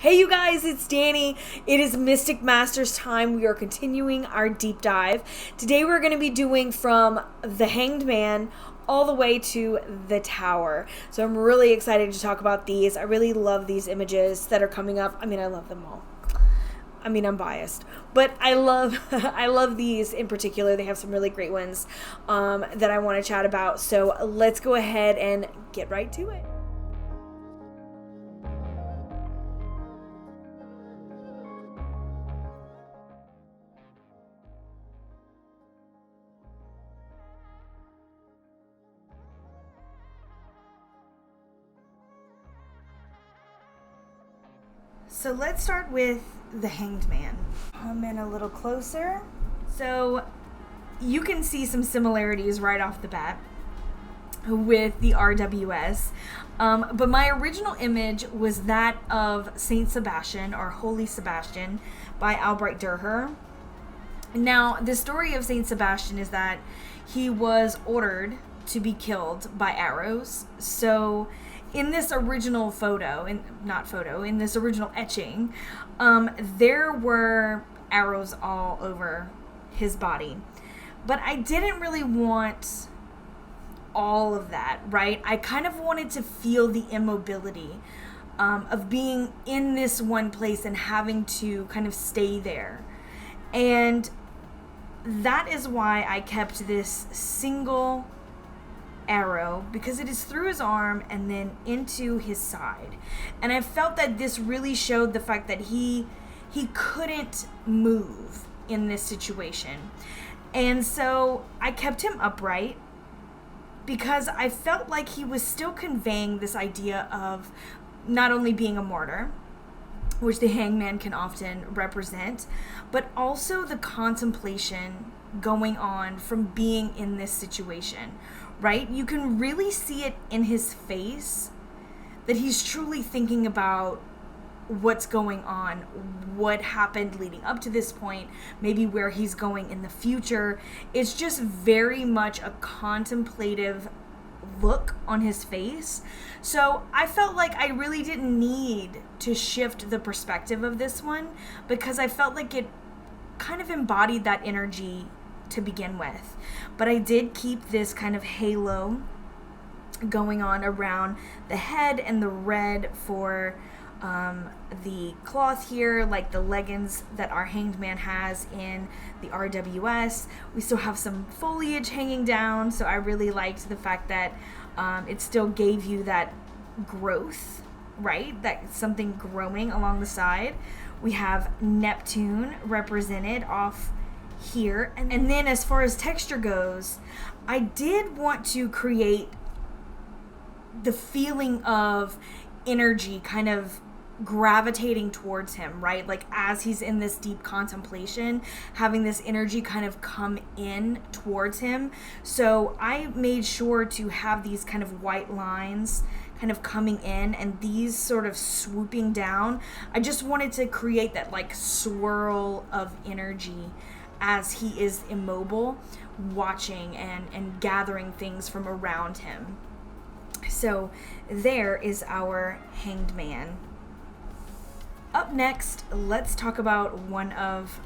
Hey you guys, it's Dani. It is Mystic Masters time. We are continuing our deep dive. Today we're going to be doing from the Hanged Man all the way to the Tower. So I'm really excited to talk about these. I really love these images that are coming up. I mean, I love them all. I mean, I'm biased, but I love I love these in particular. They have some really great ones that I want to chat about. So let's go ahead and get right to it. So let's start with the Hanged Man. Come in a little closer. So you can see some similarities right off the bat with the RWS. But my original image was that of Saint Sebastian, or Holy Sebastian, by Albrecht Dürer. Now, the story of Saint Sebastian is that he was ordered to be killed by arrows. So in this original in this original etching, there were arrows all over his body. But I didn't really want all of that, right? I kind of wanted to feel the immobility of being in this one place and having to kind of stay there. And that is why I kept this single arrow, because it is through his arm and then into his side. And I felt that this really showed the fact that he couldn't move in this situation. And so I kept him upright because I felt like he was still conveying this idea of not only being a martyr, which the hangman can often represent, but also the contemplation going on from being in this situation, right? You can really see it in his face that he's truly thinking about what's going on, what happened leading up to this point, maybe where he's going in the future. It's just very much a contemplative look on his face. So I felt like I really didn't need to shift the perspective of this one, because I felt like it kind of embodied that energy to begin with. But I did keep this kind of halo going on around the head and the red for the cloth here, like the leggings that our hanged man has in the RWS. We still have some foliage hanging down, so I really liked the fact that it still gave you that growth, right? That something growing along the side. We have Neptune represented off here. And then as far as texture goes, I did want to create the feeling of energy kind of gravitating towards him, right? Like as he's in this deep contemplation, having this energy kind of come in towards him. So I made sure to have these kind of white lines kind of coming in and these sort of swooping down. I just wanted to create that like swirl of energy as he is immobile, watching and gathering things from around him. So there is our hanged man. Up next, let's talk about one of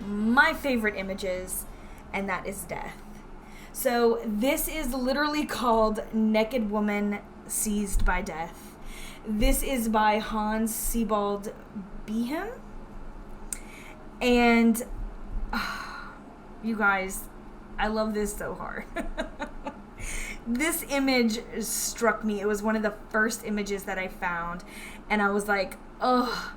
my favorite images, and that is death. So this is literally called Naked Woman Seized by Death. This is by Hans Sebald Behem. And you guys, I love this so hard. This image struck me. It was one of the first images that I found, and I was like, oh,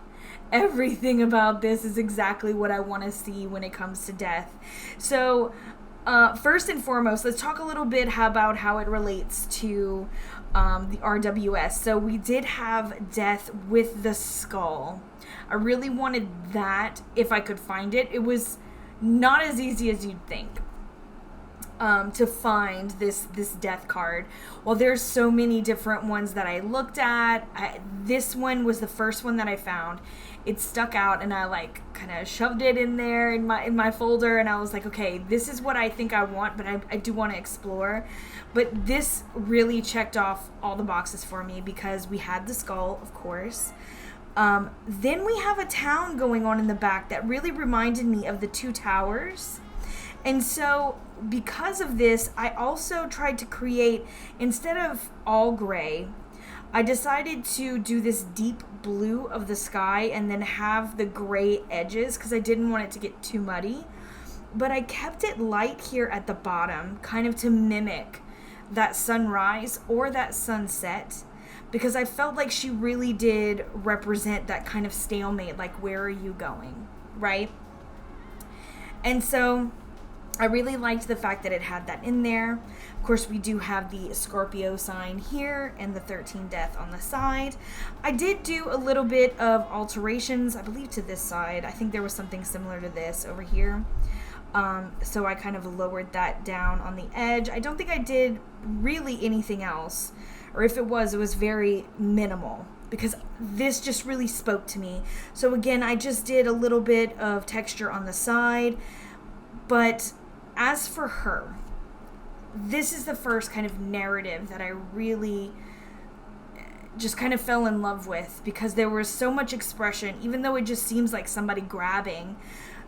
everything about this is exactly what I want to see when it comes to death. So first and foremost, let's talk a little bit about how it relates to the RWS. So we did have death with the skull. I really wanted that if I could find it. It was not as easy as you'd think to find this death card. Well, there's so many different ones that I looked at. This one was the first one that I found. It stuck out, and I like kind of shoved it in there in my folder, and I was like, okay, this is what I think I want, but I do want to explore. But this really checked off all the boxes for me because we had the skull, of course. Then we have a town going on in the back that really reminded me of the two towers. And so because of this, I also tried to create, instead of all gray, I decided to do this deep blue of the sky and then have the gray edges because I didn't want it to get too muddy. But I kept it light here at the bottom, kind of to mimic that sunrise or that sunset, because I felt like she really did represent that kind of stalemate, like, where are you going, right? And so I really liked the fact that it had that in there. Of course, we do have the Scorpio sign here and the 13 death on the side. I did do a little bit of alterations, I believe, to this side. I think there was something similar to this over here. So I kind of lowered that down on the edge. I don't think I did really anything else, or if it was very minimal, because this just really spoke to me. So again, I just did a little bit of texture on the side. But as for her, this is the first kind of narrative that I really just kind of fell in love with, because there was so much expression. Even though it just seems like somebody grabbing,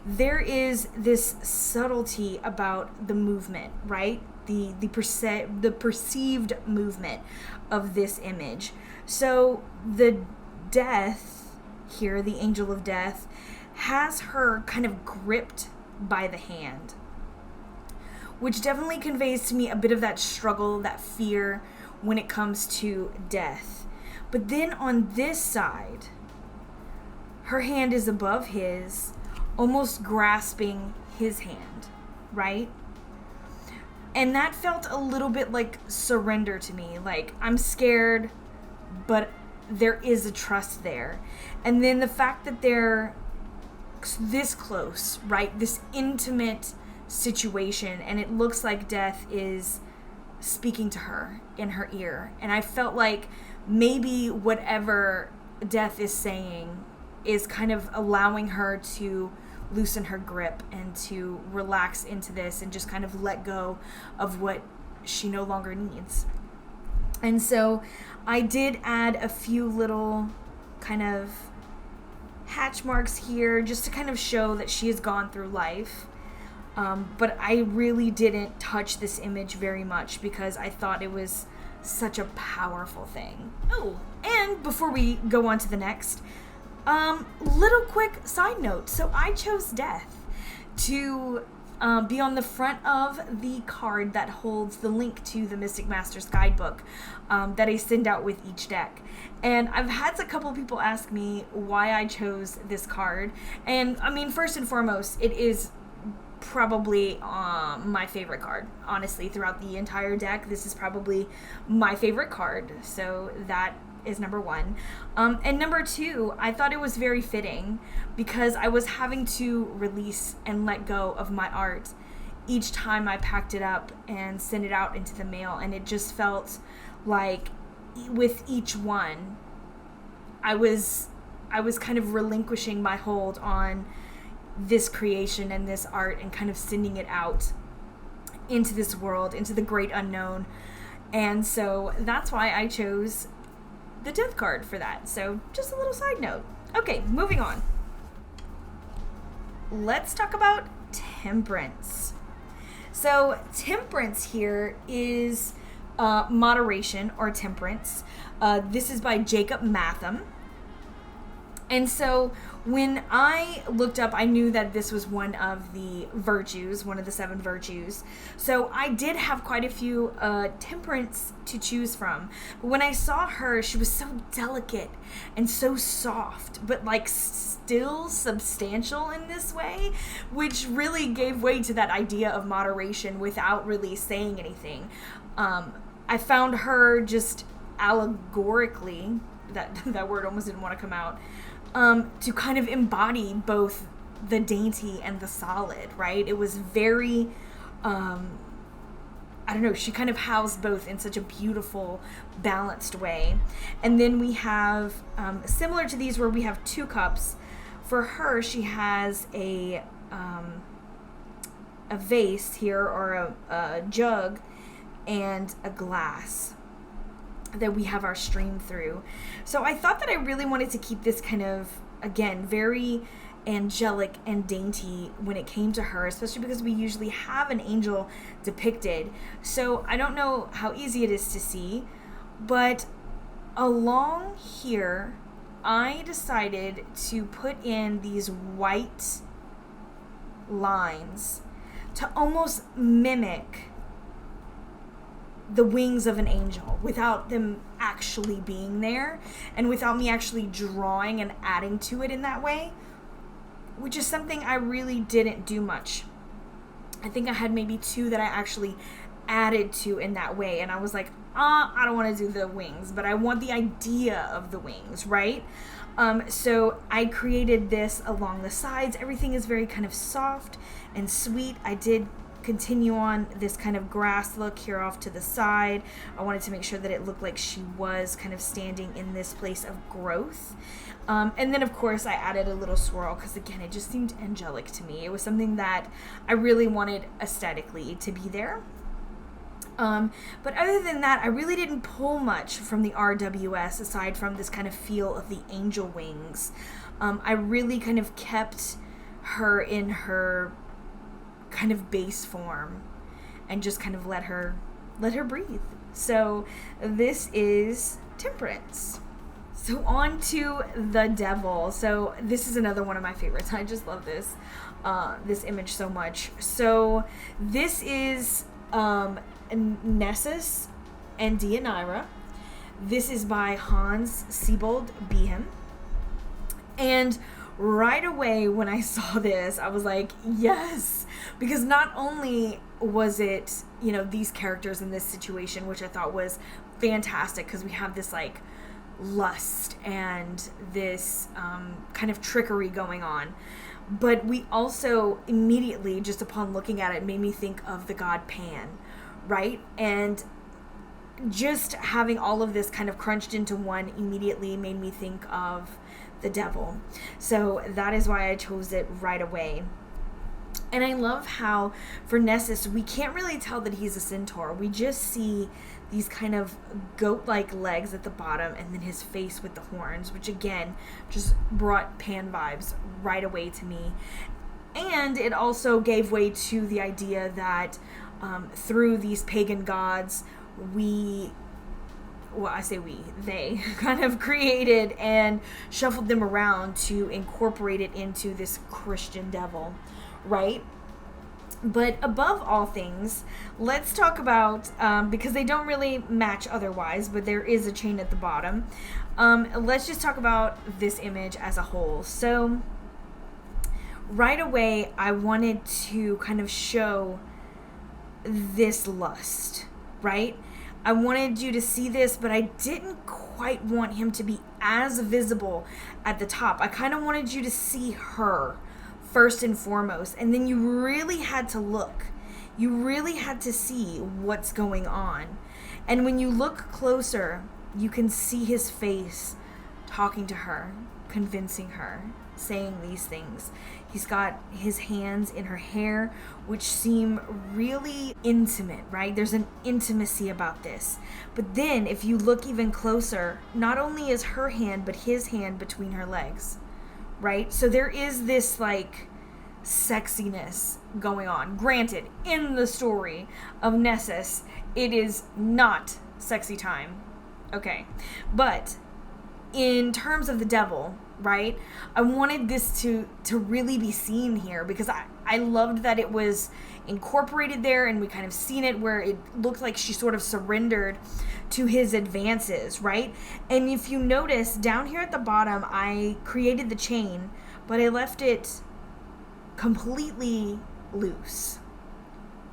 there is this subtlety about the movement, right? The perceived movement of this image. So the death here, the angel of death, has her kind of gripped by the hand, which definitely conveys to me a bit of that struggle, that fear when it comes to death. But then on this side, her hand is above his, almost grasping his hand, right? And that felt a little bit like surrender to me. Like, I'm scared, but there is a trust there. And then the fact that they're this close, right? This intimate situation, and it looks like death is speaking to her in her ear. And I felt like maybe whatever death is saying is kind of allowing her to loosen her grip and to relax into this and just kind of let go of what she no longer needs. And so I did add a few little kind of hatch marks here just to kind of show that she has gone through life. But I really didn't touch this image very much because I thought it was such a powerful thing. Oh, and before we go on to the next, little quick side note. So I chose death to be on the front of the card that holds the link to the Mystic Masters guidebook that I send out with each deck. And I've had a couple people ask me why I chose this card. And I mean, first and foremost, it is probably my favorite card. Honestly, throughout the entire deck, this is probably my favorite card. So that is number one. And number two, I thought it was very fitting because I was having to release and let go of my art each time I packed it up and sent it out into the mail. And it just felt like with each one, I was kind of relinquishing my hold on this creation and this art and kind of sending it out into this world, into the great unknown. And so that's why I chose the death card for that. So just a little side note. Okay, moving on. Let's talk about Temperance. So Temperance here is moderation or temperance. This is by Jacob Matham. And so when I looked up, I knew that this was one of the virtues, one of the 7 virtues. So I did have quite a few temperance to choose from. But when I saw her, she was so delicate and so soft, but like still substantial in this way, which really gave way to that idea of moderation without really saying anything. I found her just allegorically, that word almost didn't want to come out, to kind of embody both the dainty and the solid, right? It was very, I don't know, she kind of housed both in such a beautiful, balanced way. And then we have, similar to these where we have 2 cups, for her, she has a vase here, or a jug, and a glass. that we have our stream through. So I thought that I really wanted to keep this kind of, again, very angelic and dainty when it came to her, especially because we usually have an angel depicted. So I don't know how easy it is to see, but along here, I decided to put in these white lines to almost mimic the wings of an angel without them actually being there and without me actually drawing and adding to it in that way, which is something I really didn't do much. I think I had maybe 2 that I actually added to in that way, and I was like, I don't want to do the wings, but I want the idea of the wings, right? So I created this along the sides. Everything is very kind of soft and sweet. I did continue on this kind of grass look here off to the side. I wanted to make sure that it looked like she was kind of standing in this place of growth. And then of course I added a little swirl because again, it just seemed angelic to me. It was something that I really wanted aesthetically to be there. But other than that, I really didn't pull much from the RWS aside from this kind of feel of the angel wings. I really kind of kept her in her kind of base form and just kind of let her breathe. So this is Temperance. So on to the devil. So this is another one of my favorites. I just love this image so much. So this is Nessus and Deianira. This is by Hans Siebold Behem. And right away when I saw this, I was like, yes, because not only was it, these characters in this situation, which I thought was fantastic because we have this like lust and this kind of trickery going on, but we also immediately, just upon looking at it, made me think of the god Pan, right? And just having all of this kind of crunched into one immediately made me think of the devil. So that is why I chose it right away. And I love how for Nessus, we can't really tell that he's a centaur. We just see these kind of goat-like legs at the bottom and then his face with the horns, which again, just brought Pan vibes right away to me. And it also gave way to the idea that through these pagan gods, they kind of created and shuffled them around to incorporate it into this Christian devil, right? But above all things, let's talk about, because they don't really match otherwise, but there is a chain at the bottom. Let's just talk about this image as a whole. So right away, I wanted to kind of show this lust, right? I wanted you to see this, but I didn't quite want him to be as visible at the top. I kind of wanted you to see her first and foremost, and then you really had to look. You really had to see what's going on. And when you look closer, you can see his face talking to her, convincing her, saying these things. He's got his hands in her hair, which seem really intimate, right? There's an intimacy about this. But then if you look even closer, not only is her hand, but his hand between her legs, right? So there is this like sexiness going on. Granted, in the story of Nessus, it is not sexy time. Okay. But in terms of the devil, right? I wanted this to really be seen here because I loved that it was incorporated there and we kind of seen it where it looked like she sort of surrendered to his advances, right? And if you notice down here at the bottom, I created the chain, but I left it completely loose,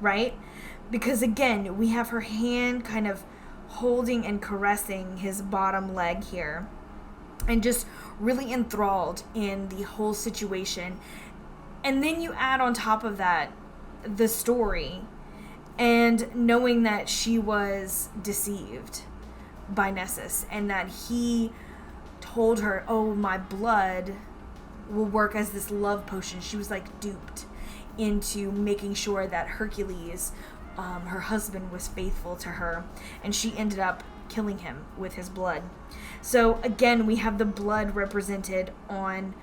right? Because again, we have her hand kind of holding and caressing his bottom leg here and just really enthralled in the whole situation. And then you add on top of that the story and knowing that she was deceived by Nessus and that he told her, oh, my blood will work as this love potion. She was like duped into making sure that Hercules, her husband, was faithful to her, and she ended up killing him with his blood. So again, we have the blood represented on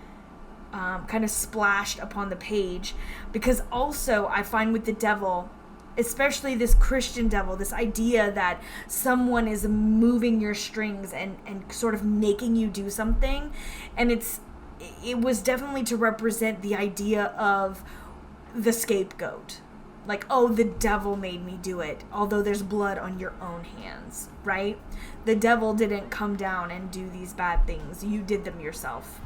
kind of splashed upon the page, because also I find with the devil, especially this Christian devil, this idea that someone is moving your strings and sort of making you do something. And it was definitely to represent the idea of the scapegoat. Like, oh, the devil made me do it, although there's blood on your own hands, right? The devil didn't come down and do these bad things. You did them yourself.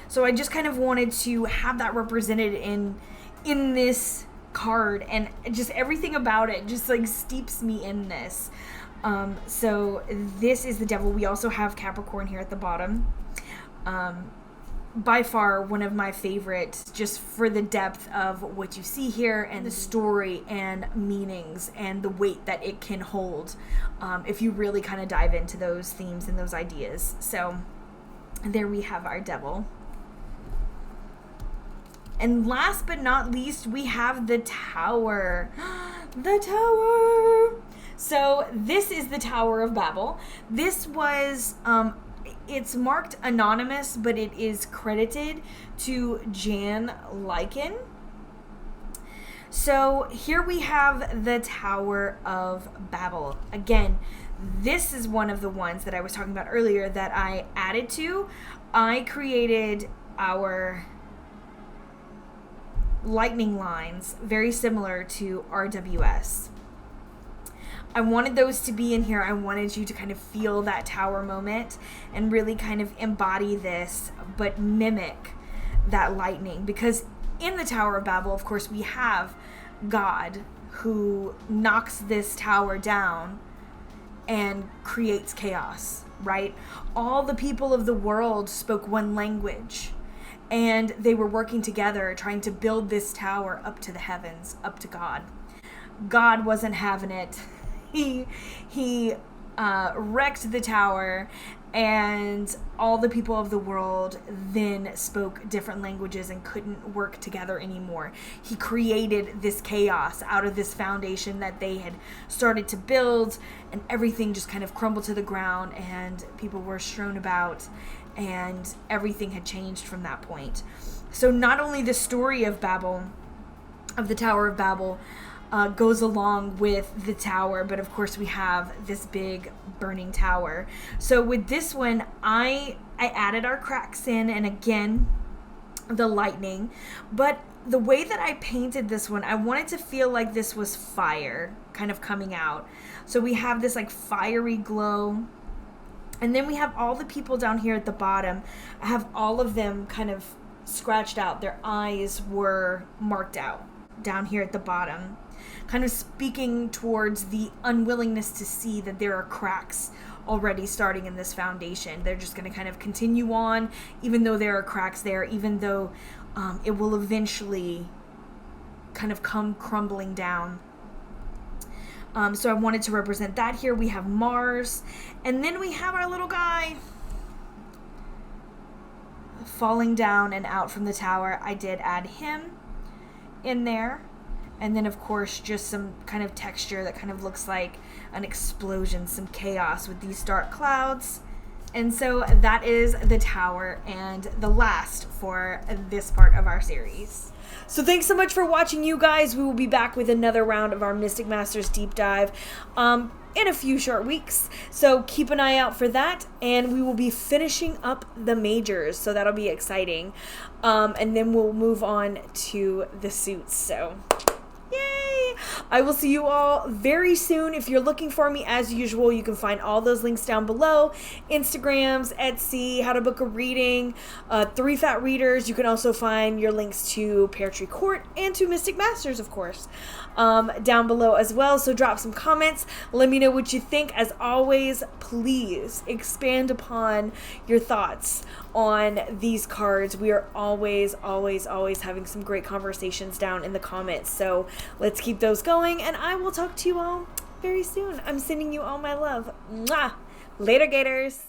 So I just kind of wanted to have that represented in this card, and just everything about it just like steeps me in this. So this is the devil. We also have Capricorn here at the bottom. By far one of my favorites, just for the depth of what you see here and the story and meanings and the weight that it can hold, if you really kind of dive into those themes and those ideas. So there we have our devil. And last but not least, we have the Tower. The Tower! So this is the Tower of Babel. This was, it's marked anonymous, but it is credited to Jan Lycan. So here we have the Tower of Babel. Again, this is one of the ones that I was talking about earlier that I added to. I created our lightning lines very similar to RWS. I wanted those to be in here. I wanted you to kind of feel that tower moment and really kind of embody this, but mimic that lightning. Because in the Tower of Babel, of course, we have God who knocks this tower down and creates chaos, right? All the people of the world spoke one language, and they were working together trying to build this tower up to the heavens, up to God. God wasn't having it. He wrecked the tower, and all the people of the world then spoke different languages and couldn't work together anymore. He created this chaos out of this foundation that they had started to build, and everything just kind of crumbled to the ground, and people were strewn about, and everything had changed from that point. So not only the story of Babel, of the Tower of Babel, goes along with the tower, but of course we have this big burning tower. So with this one, I added our cracks in, and again, the lightning. But the way that I painted this one, I wanted to feel like this was fire kind of coming out. So we have this like fiery glow. And then we have all the people down here at the bottom. I have all of them kind of scratched out. Their eyes were marked out down here at the bottom, kind of speaking towards the unwillingness to see that there are cracks already starting in this foundation. They're just going to kind of continue on, even though there are cracks there, even though it will eventually kind of come crumbling down. So I wanted to represent that here. We have Mars, and then we have our little guy falling down and out from the tower. I did add him in there. And then, of course, just some kind of texture that kind of looks like an explosion, some chaos with these dark clouds. And so that is the tower, and the last for this part of our series. So thanks so much for watching, you guys. We will be back with another round of our Mystic Masters deep dive in a few short weeks. So keep an eye out for that, and we will be finishing up the majors, so that'll be exciting. And then we'll move on to the suits. So yay! I will see you all very soon. If you're looking for me, as usual, you can find all those links down below. Instagrams, Etsy, how to book a reading, 3 Fat Readers. You can also find your links to Pear Tree Court and to Mystic Masters, of course, down below as well. So drop some comments. Let me know what you think. As always, please expand upon your thoughts on these cards. We are always having some great conversations down in the comments. So let's keep those going, and I will talk to you all very soon. I'm sending you all my love. Mwah! Later, Gators.